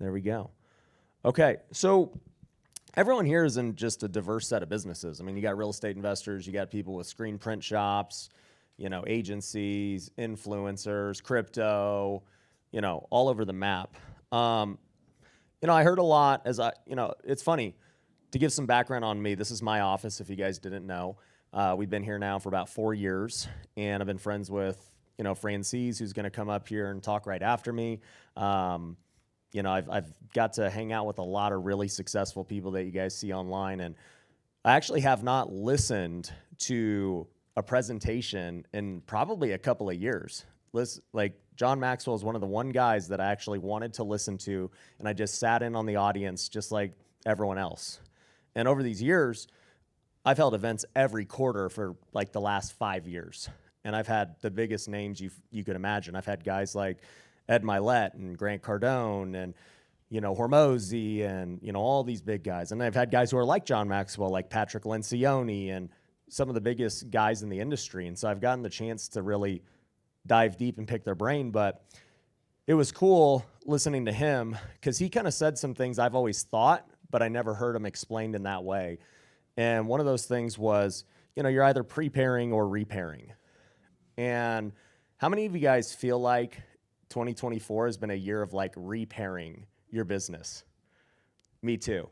There we go. Okay, so everyone here is in just a diverse set of businesses. I mean, you got real estate investors, you got people with screen print shops, agencies, influencers, crypto, all over the map. I heard a lot it's funny to give some background on me. This is my office, if you guys didn't know. We've been here now for about 4 years, and I've been friends with, Francis, who's going to come up here and talk right after me. I've got to hang out with a lot of really successful people that you guys see online, and I actually have not listened to a presentation in probably a couple of years. Like John Maxwell is one of the one guys that I actually wanted to listen to, and I just sat in on the audience just like everyone else. And over these years, I've held events every quarter for like the last 5 years, and I've had the biggest names you could imagine. I've had guys like Ed Milet and Grant Cardone and, Hormozy and, all these big guys. And I've had guys who are like John Maxwell, like Patrick Lencioni and some of the biggest guys in the industry. And so I've gotten the chance to really dive deep and pick their brain. But it was cool listening to him because he kind of said some things I've always thought, but I never heard him explained in that way. And one of those things was, you're either preparing or repairing. And how many of you guys feel like 2024 has been a year of like repairing your business? Me too.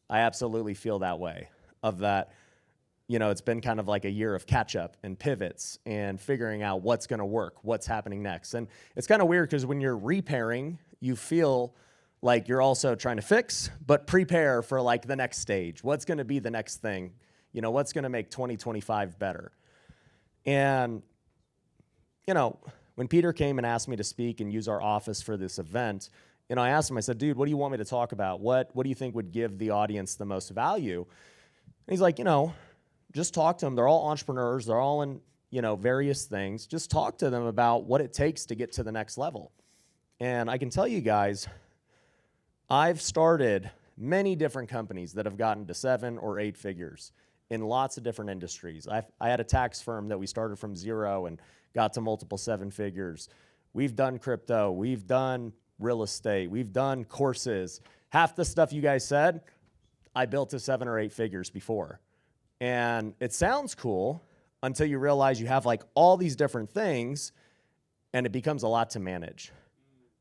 I absolutely feel that way of that. It's been kind of like a year of catch up and pivots and figuring out what's going to work, what's happening next. And it's kind of weird because when you're repairing, you feel like you're also trying to fix, but prepare for like the next stage. What's going to be the next thing? What's going to make 2025 better? And, when Peter came and asked me to speak and use our office for this event, I asked him, I said, dude, what do you want me to talk about? What do you think would give the audience the most value? And he's like, just talk to them. They're all entrepreneurs. They're all in, various things. Just talk to them about what it takes to get to the next level. And I can tell you guys, I've started many different companies that have gotten to 7 or 8 figures in lots of different industries. I had a tax firm that we started from 0 and got to multiple 7 figures. We've done crypto. We've done real estate. We've done courses. Half the stuff you guys said, I built to 7 or 8 figures before. And it sounds cool until you realize you have like all these different things and it becomes a lot to manage.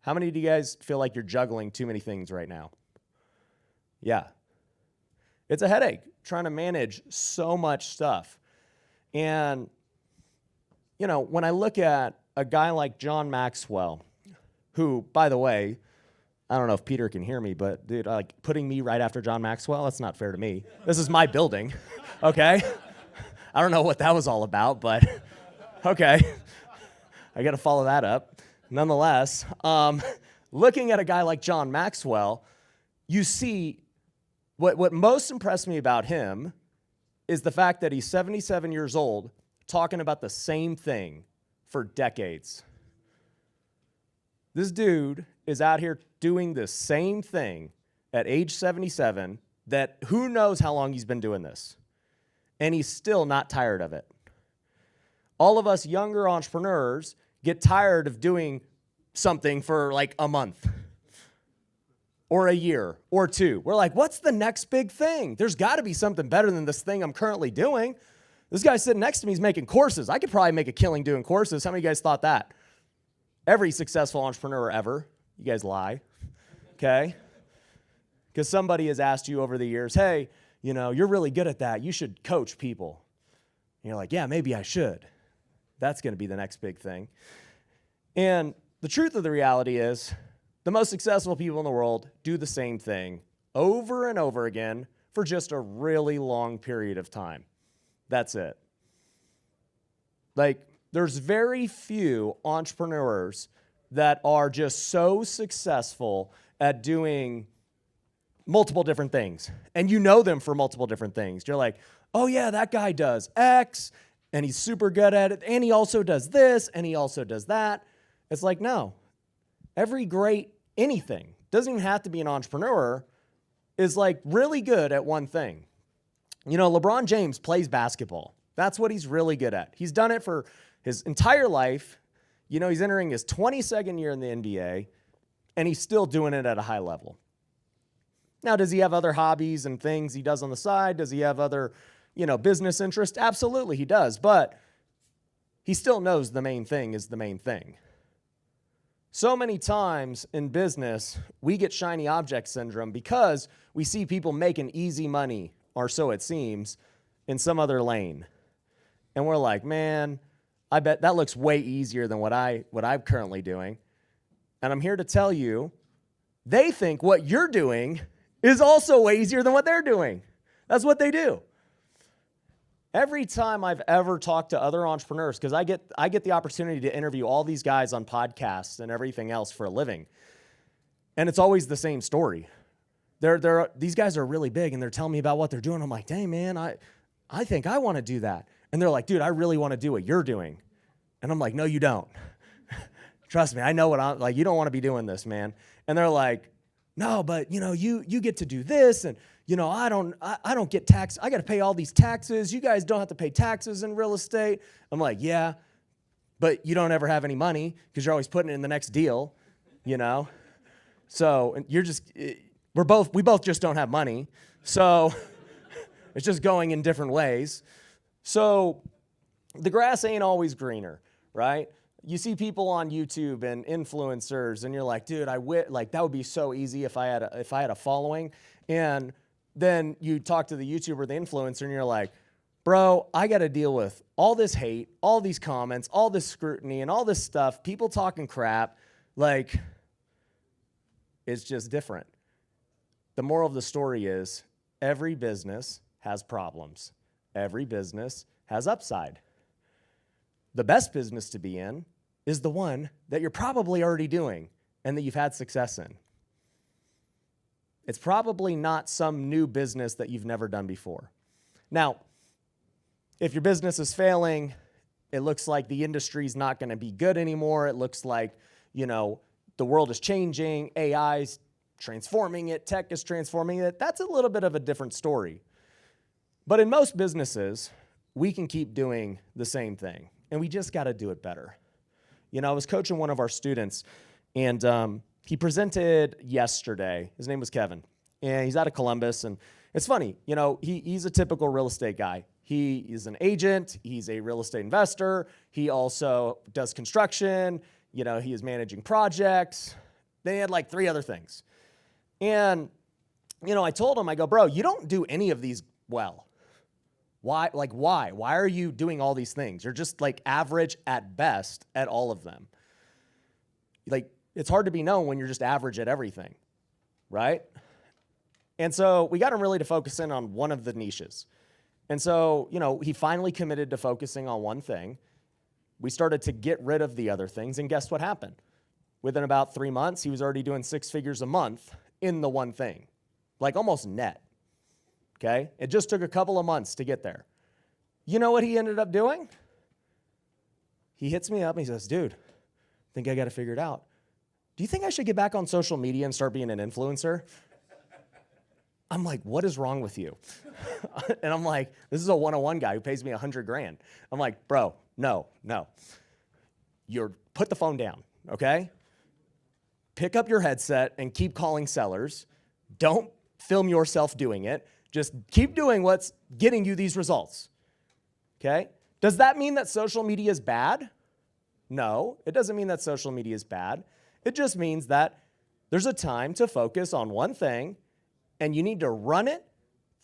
How many of you guys feel like you're juggling too many things right now? Yeah. It's a headache trying to manage so much stuff. And, when I look at a guy like John Maxwell, who, by the way, I don't know if Peter can hear me, but dude, like putting me right after John Maxwell, that's not fair to me. This is my building, okay? I don't know what that was all about, but okay. I got to follow that up. Nonetheless, looking at a guy like John Maxwell, you see what most impressed me about him is the fact that he's 77 years old talking about the same thing for decades. This dude is out here doing the same thing at age 77 that who knows how long he's been doing this. And he's still not tired of it. All of us younger entrepreneurs get tired of doing something for like a month or a year or 2. We're like, what's the next big thing? There's got to be something better than this thing I'm currently doing. This guy sitting next to me is making courses. I could probably make a killing doing courses. How many of you guys thought that? Every successful entrepreneur ever. You guys lie, okay? Because somebody has asked you over the years, hey, you're really good at that. You should coach people. And you're like, yeah, maybe I should. That's going to be the next big thing. And the truth of the reality is the most successful people in the world do the same thing over and over again for just a really long period of time. That's it. Like, there's very few entrepreneurs that are just so successful at doing multiple different things. And you know them for multiple different things. You're like, oh yeah, that guy does X, and he's super good at it, and he also does this, and he also does that. It's like, no. Every great anything, doesn't even have to be an entrepreneur, is like really good at one thing. LeBron James plays basketball. That's what he's really good at. He's done it for his entire life. He's entering his 22nd year in the NBA. and he's still doing it at a high level. Now, does he have other hobbies and things he does on the side? Does he have other, business interests? Absolutely, he does. But he still knows the main thing is the main thing. So many times in business, we get shiny object syndrome because we see people making easy money, or so it seems, in some other lane. And we're like, man, I bet that looks way easier than what I'm currently doing. And I'm here to tell you, they think what you're doing is also way easier than what they're doing. That's what they do. Every time I've ever talked to other entrepreneurs, because I get the opportunity to interview all these guys on podcasts and everything else for a living, and it's always the same story. These guys are really big, and they're telling me about what they're doing. I'm like, dang, man, I think I want to do that. And they're like, dude, I really want to do what you're doing. And I'm like, no, you don't. Trust me, I know what I'm like. You don't want to be doing this, man. And they're like, no, but you get to do this, and I don't get taxed. I got to pay all these taxes. You guys don't have to pay taxes in real estate. I'm like, yeah, but you don't ever have any money because you're always putting it in the next deal, So we both just don't have money. So it's just going in different ways. So the grass ain't always greener, right? You see people on YouTube and influencers, and you're like, dude, that would be so easy if I had a following. And then you talk to the YouTuber, the influencer, and you're like, bro, I got to deal with all this hate, all these comments, all this scrutiny, and all this stuff, people talking crap. Like, it's just different. The moral of the story is every business has problems. Every business has upside. The best business to be in is the one that you're probably already doing and that you've had success in. It's probably not some new business that you've never done before. Now, if your business is failing, it looks like the industry's not going to be good anymore. It looks like, the world is changing, AI's transforming it, tech is transforming it. That's a little bit of a different story. But in most businesses, we can keep doing the same thing, and we just got to do it better. I was coaching one of our students, and he presented yesterday. His name was Kevin, and he's out of Columbus. And it's funny, he's a typical real estate guy. He is an agent. He's a real estate investor. He also does construction. He is managing projects. They had like 3 other things. And, I told him, I go, bro, you don't do any of these well. Why? Like, why? Why are you doing all these things? You're just like average at best at all of them. Like, it's hard to be known when you're just average at everything, right? And so we got him really to focus in on one of the niches. And so, he finally committed to focusing on one thing. We started to get rid of the other things, and guess what happened? Within about 3 months, he was already doing 6 figures a month in the one thing, like almost net. Okay? It just took a couple of months to get there. You know what he ended up doing? He hits me up and he says, dude, I think I got to figure it out. Do you think I should get back on social media and start being an influencer? I'm like, what is wrong with you? And I'm like, this is a 101 guy who pays me $100,000. I'm like, bro, no. Put the phone down, okay? Pick up your headset and keep calling sellers. Don't film yourself doing it. Just keep doing what's getting you these results, okay? Does that mean that social media is bad? No, it doesn't mean that social media is bad. It just means that there's a time to focus on one thing, and you need to run it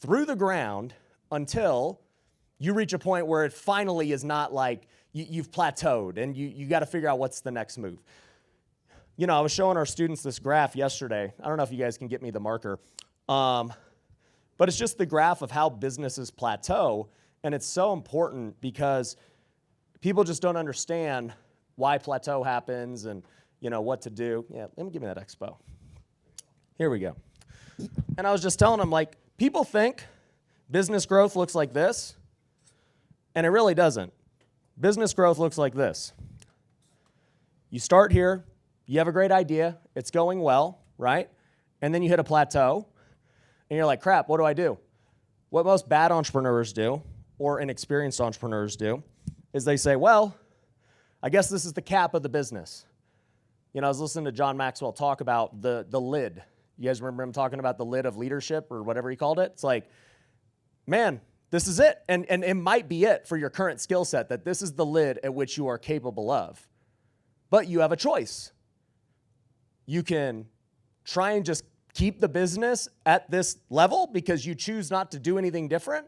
through the ground until you reach a point where it finally is not like you've plateaued, and you got to figure out what's the next move. I was showing our students this graph yesterday. I don't know if you guys can get me the marker. But it's just the graph of how businesses plateau, and it's so important because people just don't understand why plateau happens and, what to do. Yeah, let me give me that expo. Here we go. And I was just telling them, like, people think business growth looks like this, and it really doesn't. Business growth looks like this. You start here, you have a great idea, it's going well, right? And then you hit a plateau, and you're like, crap, what do I do? What most bad entrepreneurs do, or inexperienced entrepreneurs do, is they say, well, I guess this is the cap of the business. I was listening to John Maxwell talk about the lid. You guys remember him talking about the lid of leadership or whatever he called it? It's like, man, this is it. And it might be it for your current skill set, that this is the lid at which you are capable of. But you have a choice. You can try and just keep the business at this level because you choose not to do anything different,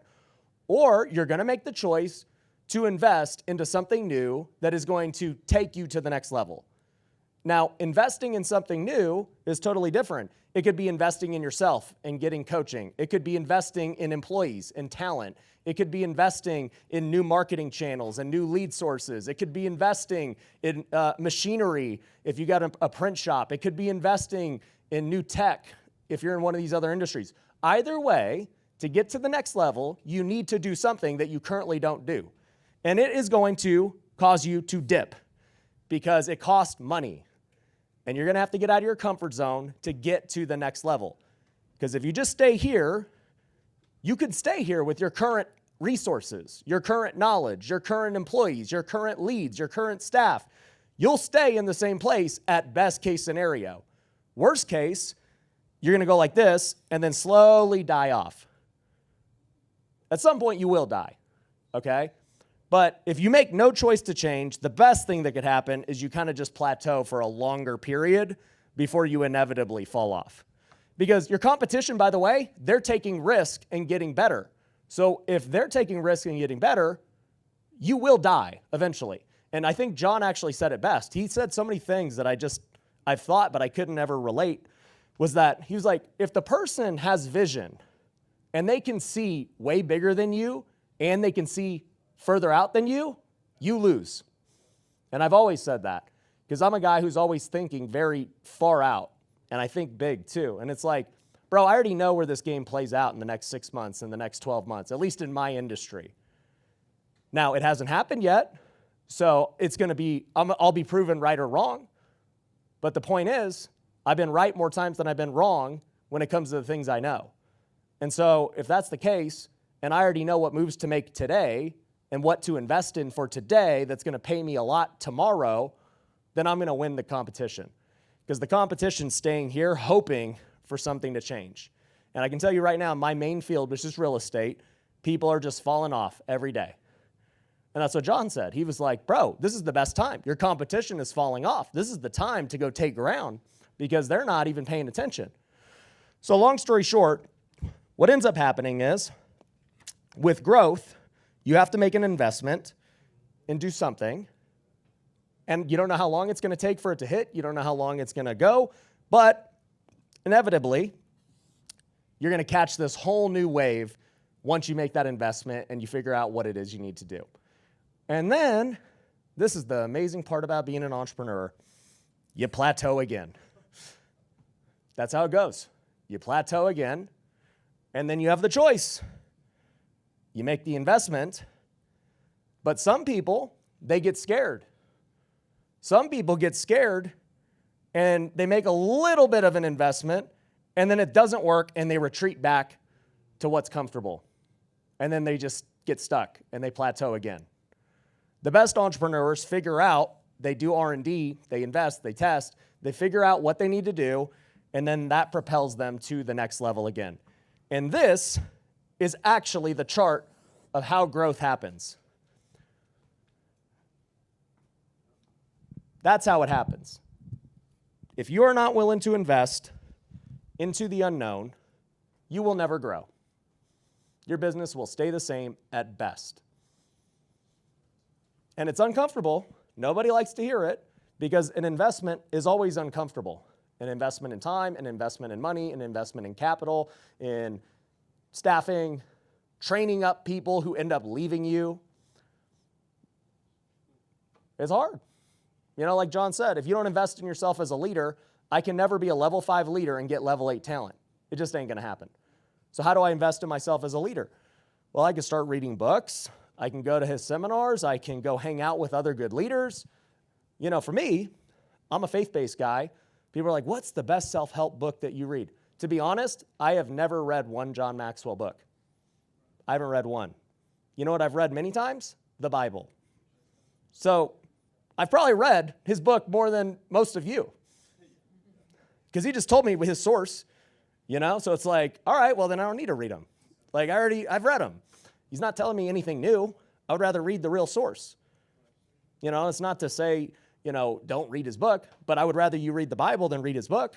or you're going to make the choice to invest into something new that is going to take you to the next level. Now, investing in something new is totally different. It could be investing in yourself and getting coaching. It could be investing in employees and talent. It could be investing in new marketing channels and new lead sources. It could be investing in machinery if you got a print shop. It could be investing in new tech if you're in one of these other industries. Either way, to get to the next level, you need to do something that you currently don't do. And it is going to cause you to dip because it costs money. And you're going to have to get out of your comfort zone to get to the next level. Because if you just stay here, you could stay here with your current resources, your current knowledge, your current employees, your current leads, your current staff. You'll stay in the same place at best case scenario. Worst case, you're going to go like this and then slowly die off. At some point, you will die, okay? But if you make no choice to change, the best thing that could happen is you kind of just plateau for a longer period before you inevitably fall off. Because your competition, by the way, they're taking risk and getting better. So if they're taking risk and getting better, you will die eventually. And I think John actually said it best. He said so many things that I've thought, but I couldn't ever relate, was that he was like, if the person has vision and they can see way bigger than you and they can see further out than you, you lose. And I've always said that because I'm a guy who's always thinking very far out, and I think big too. And it's like, bro, I already know where this game plays out in the next 6 months, in the next 12 months, at least in my industry. Now, it hasn't happened yet, so it's going to be, I'll be proven right or wrong. But the point is, I've been right more times than I've been wrong when it comes to the things I know. And so if that's the case, and I already know what moves to make today, and what to invest in for today that's going to pay me a lot tomorrow, then I'm going to win the competition. Because the competition's staying here hoping for something to change. And I can tell you right now, my main field, which is real estate, people are just falling off every day. And that's what John said. He was like, bro, this is the best time. Your competition is falling off. This is the time to go take ground because they're not even paying attention. So long story short, what ends up happening is with growth, you have to make an investment and do something. And you don't know how long it's going to take for it to hit. You don't know how long it's going to go. But inevitably, you're going to catch this whole new wave once you make that investment and you figure out what it is you need to do. And then, this is the amazing part about being an entrepreneur, you plateau again. That's how it goes. You plateau again, and then you have the choice. You make the investment, but some people, they get scared. Some people get scared and they make a little bit of an investment and then it doesn't work and they retreat back to what's comfortable. And then they just get stuck and they plateau again. The best entrepreneurs figure out, they do R&D, they invest, they test, they figure out what they need to do, and then that propels them to the next level again. And this is actually the chart of how growth happens. That's how it happens. If you are not willing to invest into the unknown, you will never grow. Your business will stay the same at best. And it's uncomfortable. Nobody likes to hear it because an investment is always uncomfortable. An investment in time, an investment in money, an investment in capital, in staffing, training up people who end up leaving you. It's hard. You know, like John said, if you don't invest in yourself as a leader, I can never be a level 5 leader and get level 8 talent. It just ain't going to happen. So how do I invest in myself as a leader? Well, I can start reading books. I can go to his seminars. I can go hang out with other good leaders. You know, for me, I'm a faith-based guy. People are like, what's the best self-help book that you read? To be honest, I have never read one John Maxwell book. I haven't read one. You know what I've read many times? The Bible. So I've probably read his book more than most of you because he just told me his source, So it's like, all right, well, then I don't need to read him. Like I've read him. He's not telling me anything new. I would rather read the real source. It's not to say, don't read his book, but I would rather you read the Bible than read his book.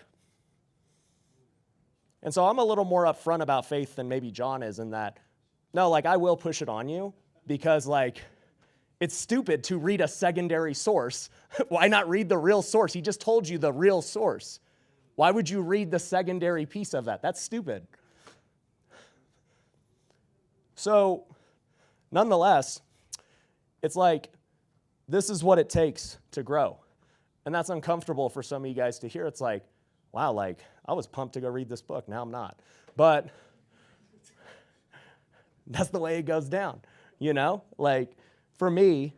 And so I'm a little more upfront about faith than maybe John is in that, no, like I will push it on you because like it's stupid to read a secondary source. Why not read the real source? He just told you the real source. Why would you read the secondary piece of that? That's stupid. So nonetheless, it's like this is what it takes to grow. And that's uncomfortable for some of you guys to hear. It's like, wow, like I was pumped to go read this book. Now I'm not. But that's the way it goes down, Like for me,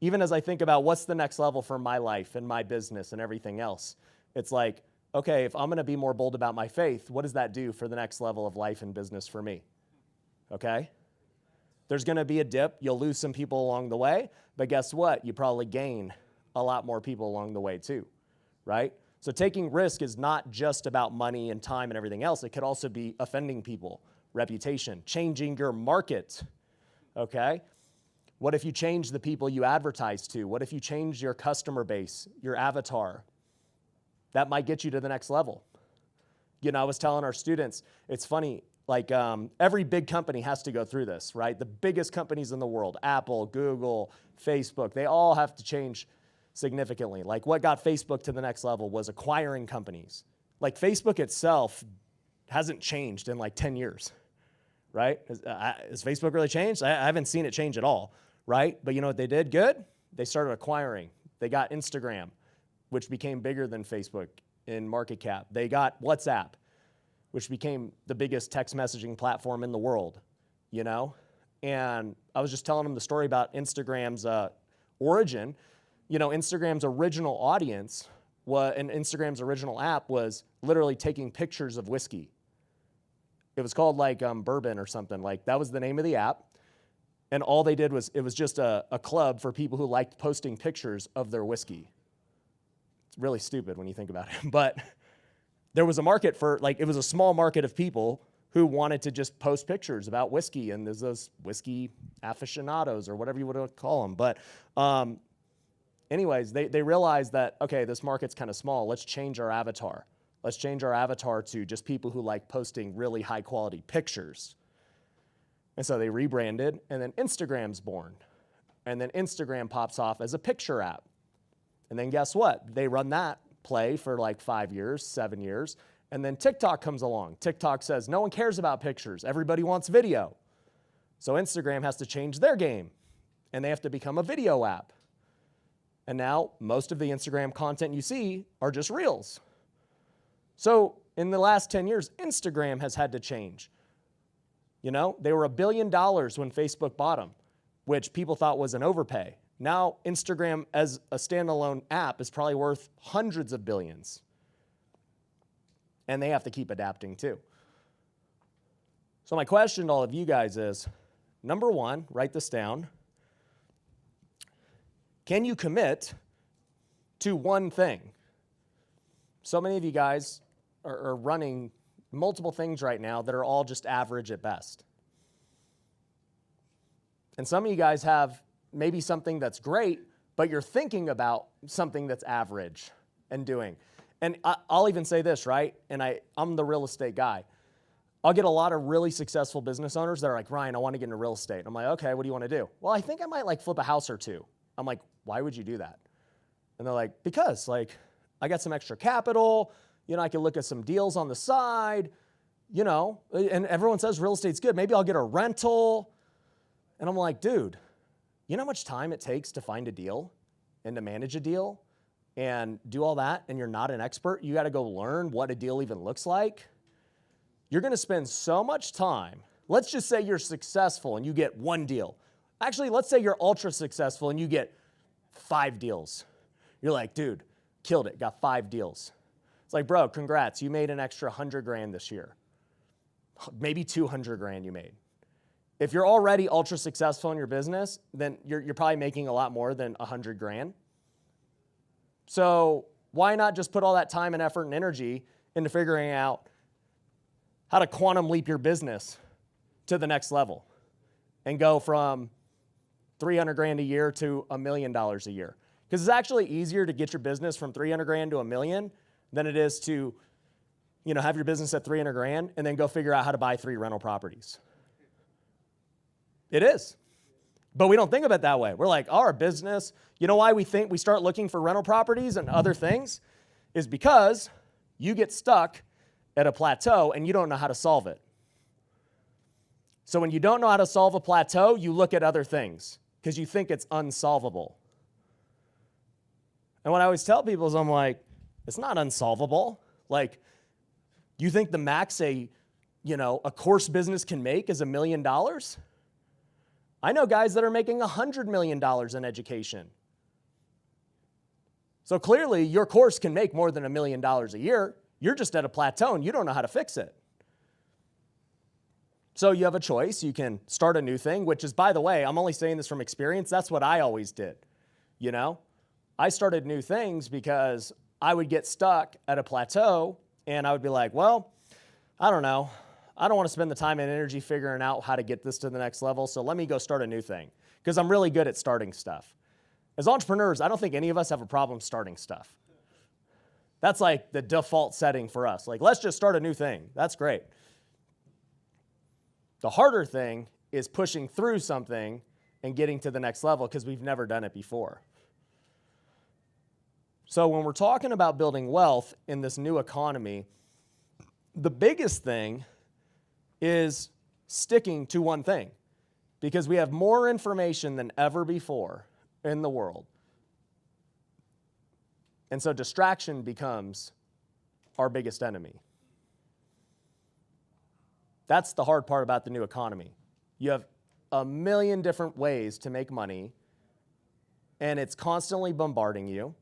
even as I think about what's the next level for my life and my business and everything else, it's like, okay, if I'm going to be more bold about my faith, what does that do for the next level of life and business for me? Okay? There's going to be a dip. You'll lose some people along the way, but guess what? You probably gain a lot more people along the way too, right? So taking risk is not just about money and time and everything else. It could also be offending people, reputation, changing your market, okay? What if you change the people you advertise to? What if you change your customer base, your avatar? That might get you to the next level. I was telling our students, it's funny, like every big company has to go through this, right? The biggest companies in the world, Apple, Google, Facebook, they all have to change significantly. Like what got Facebook to the next level was acquiring companies. Like Facebook itself hasn't changed in like 10 years, right? Has Facebook really changed? I haven't seen it change at all, right? But you know what they did good? They started acquiring. They got Instagram, which became bigger than Facebook in market cap. They got WhatsApp, which became the biggest text messaging platform in the world, And I was just telling them the story about Instagram's origin. Instagram's original audience and Instagram's original app was literally taking pictures of whiskey. It was called like Bourbon or something. Like that was the name of the app. And all they did was, it was just a club for people who liked posting pictures of their whiskey. It's really stupid when you think about it. But there was a market for, like, it was a small market of people who wanted to just post pictures about whiskey. And there's those whiskey aficionados or whatever you would call them. But anyways, they realized that, okay, this market's kind of small. Let's change our avatar. Let's change our avatar to just people who like posting really high quality pictures. And so they rebranded, and then Instagram's born. And then Instagram pops off as a picture app. And then guess what? They run that play for like 5 years, 7 years, and then TikTok comes along. TikTok says, no one cares about pictures. Everybody wants video. So Instagram has to change their game, and they have to become a video app. And now most of the Instagram content you see are just reels. So in the last 10 years, Instagram has had to change. They were $1 billion when Facebook bought them, which people thought was an overpay. Now Instagram as a standalone app is probably worth hundreds of billions. And they have to keep adapting too. So my question to all of you guys is, number one, write this down. Can you commit to one thing? So many of you guys are running multiple things right now that are all just average at best. And some of you guys have maybe something that's great, but you're thinking about something that's average and doing. And I'll even say this, right? And I'm the real estate guy. I'll get a lot of really successful business owners that are like, Ryan, I want to get into real estate. I'm like, okay, what do you want to do? Well, I think I might like flip a house or two. I'm like, why would you do that? And they're like, because like I got some extra capital, I can look at some deals on the side, and everyone says real estate's good. Maybe I'll get a rental. And I'm like, dude, you know how much time it takes to find a deal and to manage a deal and do all that, and you're not an expert? You got to go learn what a deal even looks like. You're going to spend so much time. Let's just say you're successful and you get one deal. Actually, let's say you're ultra successful and you get 5 deals. You're like, dude, killed it, got 5 deals. It's like, bro, congrats, you made an extra 100 grand this year. Maybe 200 grand you made. If you're already ultra successful in your business, then you're probably making a lot more than 100 grand. So why not just put all that time and effort and energy into figuring out how to quantum leap your business to the next level and go from 300 grand a year to $1 million a year? Because it's actually easier to get your business from 300 grand to $1 million than it is to, have your business at 300 grand and then go figure out how to buy 3 rental properties. It is. But we don't think of it that way. We're like, our business, you know why we think we start looking for rental properties and other things? Is because you get stuck at a plateau and you don't know how to solve it. So when you don't know how to solve a plateau, you look at other things because you think it's unsolvable. And what I always tell people is I'm like, it's not unsolvable. Like, you think the max a course business can make is $1 million? I know guys that are making $100 million in education. So clearly, your course can make more than $1 million a year. You're just at a plateau and you don't know how to fix it. So you have a choice. You can start a new thing, which is, by the way, I'm only saying this from experience. That's what I always did. I started new things because I would get stuck at a plateau and I would be like, well, I don't know. I don't want to spend the time and energy figuring out how to get this to the next level, so let me go start a new thing because I'm really good at starting stuff. As entrepreneurs, I don't think any of us have a problem starting stuff. That's like the default setting for us. Like, let's just start a new thing. That's great. The harder thing is pushing through something and getting to the next level because we've never done it before. So when we're talking about building wealth in this new economy, the biggest thing is sticking to one thing because we have more information than ever before in the world. And so distraction becomes our biggest enemy. That's the hard part about the new economy. You have a million different ways to make money, and it's constantly bombarding you,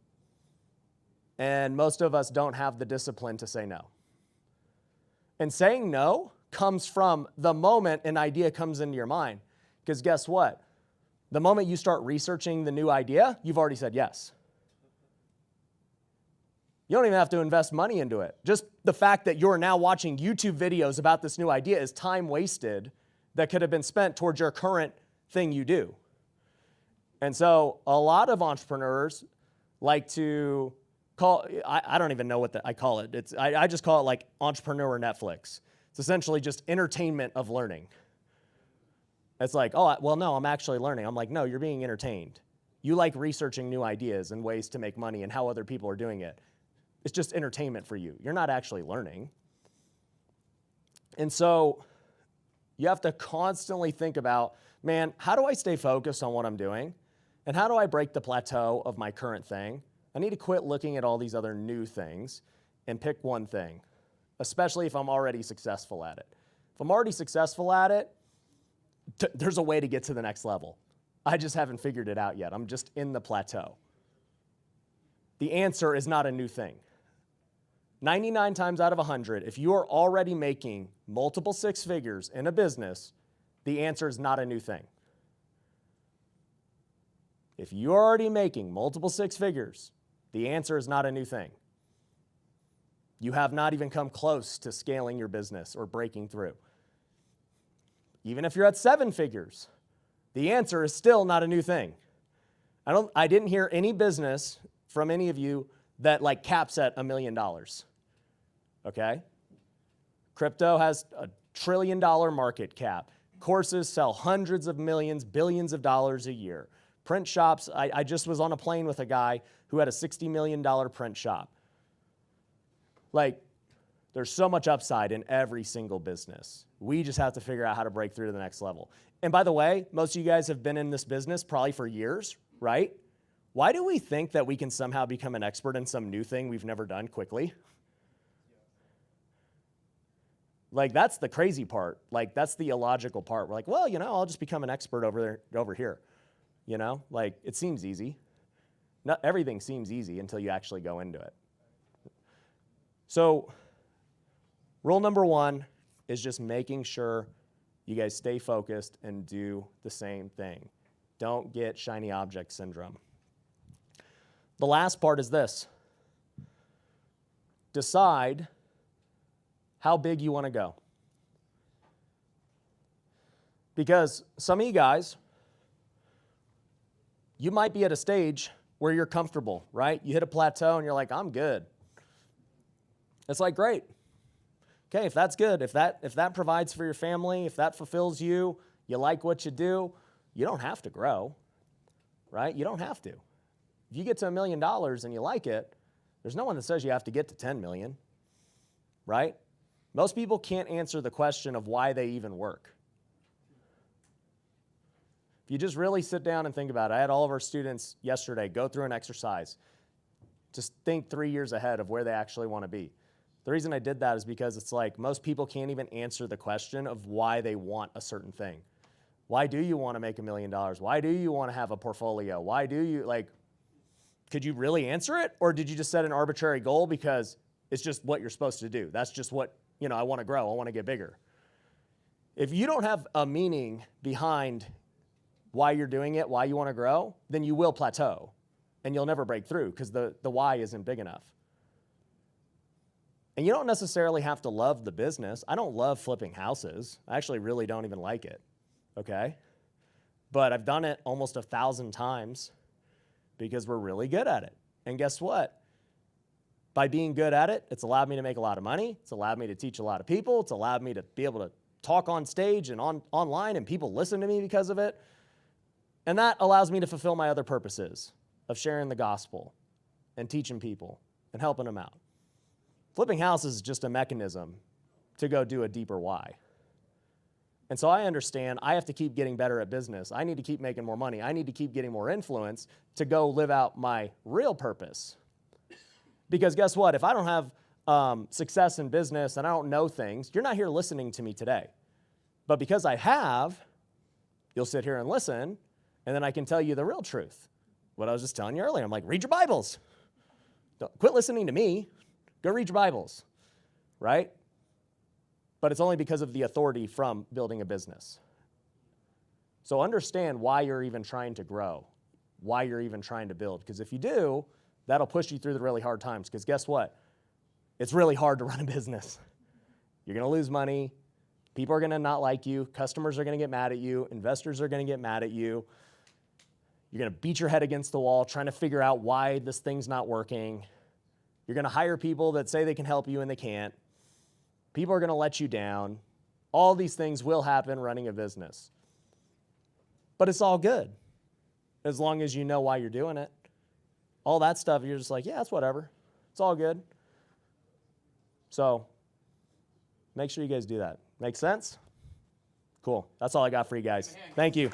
and most of us don't have the discipline to say no. And saying no comes from the moment an idea comes into your mind. Because guess what? The moment you start researching the new idea, you've already said yes. You don't even have to invest money into it. Just the fact that you're now watching YouTube videos about this new idea is time wasted that could have been spent towards your current thing you do. And so a lot of entrepreneurs like to I don't even know what I call it. I just call it like entrepreneur Netflix. It's essentially just entertainment of learning. It's like, oh, well, no, I'm actually learning. I'm like, no, you're being entertained. You like researching new ideas and ways to make money and how other people are doing it. It's just entertainment for you. You're not actually learning. And so you have to constantly think about, man, how do I stay focused on what I'm doing? And how do I break the plateau of my current thing? I need to quit looking at all these other new things and pick one thing, especially if I'm already successful at it. If I'm already successful at it, there's a way to get to the next level. I just haven't figured it out yet. I'm just in the plateau. The answer is not a new thing. 99 times out of 100, if you are already making multiple 6 figures in a business, the answer is not a new thing. If you're already making multiple 6 figures, the answer is not a new thing. You have not even come close to scaling your business or breaking through. Even if you're at 7 figures, the answer is still not a new thing. I didn't hear any business from any of you that like caps at $1 million. Okay? Crypto has a $1 trillion market cap. Courses sell hundreds of millions, billions of dollars a year. Print shops, I just was on a plane with a guy who had a $60 million print shop. Like, there's so much upside in every single business. We just have to figure out how to break through to the next level. And by the way, most of you guys have been in this business probably for years, right? Why do we think that we can somehow become an expert in some new thing we've never done quickly? Like, that's the crazy part. Like, that's the illogical part. We're like, well, I'll just become an expert over here. Like, it seems easy. Not everything seems easy until you actually go into it. So, rule number 1 is just making sure you guys stay focused and do the same thing. Don't get shiny object syndrome. The last part is this. Decide how big you want to go. Because some of you guys, you might be at a stage where you're comfortable, right? You hit a plateau and you're like, I'm good. It's like, great. Okay, if that's good, if that provides for your family, if that fulfills you, you like what you do, you don't have to grow, right? You don't have to. If you get to $1 million and you like it, there's no one that says you have to get to 10 million, right? Most people can't answer the question of why they even work. If you just really sit down and think about it, I had all of our students yesterday go through an exercise. Just think 3 years ahead of where they actually want to be. The reason I did that is because it's like most people can't even answer the question of why they want a certain thing. Why do you want to make $1 million? Why do you want to have a portfolio? Why do you, like, could you really answer it? Or did you just set an arbitrary goal because it's just what you're supposed to do? That's just what, I want to grow. I want to get bigger. If you don't have a meaning behind why you're doing it, why you want to grow, then you will plateau and you'll never break through because the why isn't big enough. And you don't necessarily have to love the business. I don't love flipping houses. I actually really don't even like it, okay? But I've done it almost 1,000 times because we're really good at it. And guess what? By being good at it, it's allowed me to make a lot of money. It's allowed me to teach a lot of people. It's allowed me to be able to talk on stage and online, and people listen to me because of it. And that allows me to fulfill my other purposes of sharing the gospel and teaching people and helping them out. Flipping houses is just a mechanism to go do a deeper why. And so I understand I have to keep getting better at business. I need to keep making more money. I need to keep getting more influence to go live out my real purpose. Because guess what? If I don't have success in business and I don't know things, you're not here listening to me today. But because I have, you'll sit here and listen, and then I can tell you the real truth. What I was just telling you earlier. I'm like, read your Bibles. Quit listening to me. Go read your Bibles, right? But it's only because of the authority from building a business. So understand why you're even trying to grow, why you're even trying to build. Because if you do, that'll push you through the really hard times. Because guess what? It's really hard to run a business. You're going to lose money. People are going to not like you. Customers are going to get mad at you. Investors are going to get mad at you. You're going to beat your head against the wall trying to figure out why this thing's not working. You're going to hire people that say they can help you and they can't. People are going to let you down. All these things will happen running a business. But it's all good as long as you know why you're doing it. All that stuff, you're just like, yeah, it's whatever. It's all good. So make sure you guys do that. Make sense? Cool. That's all I got for you guys. Thank you.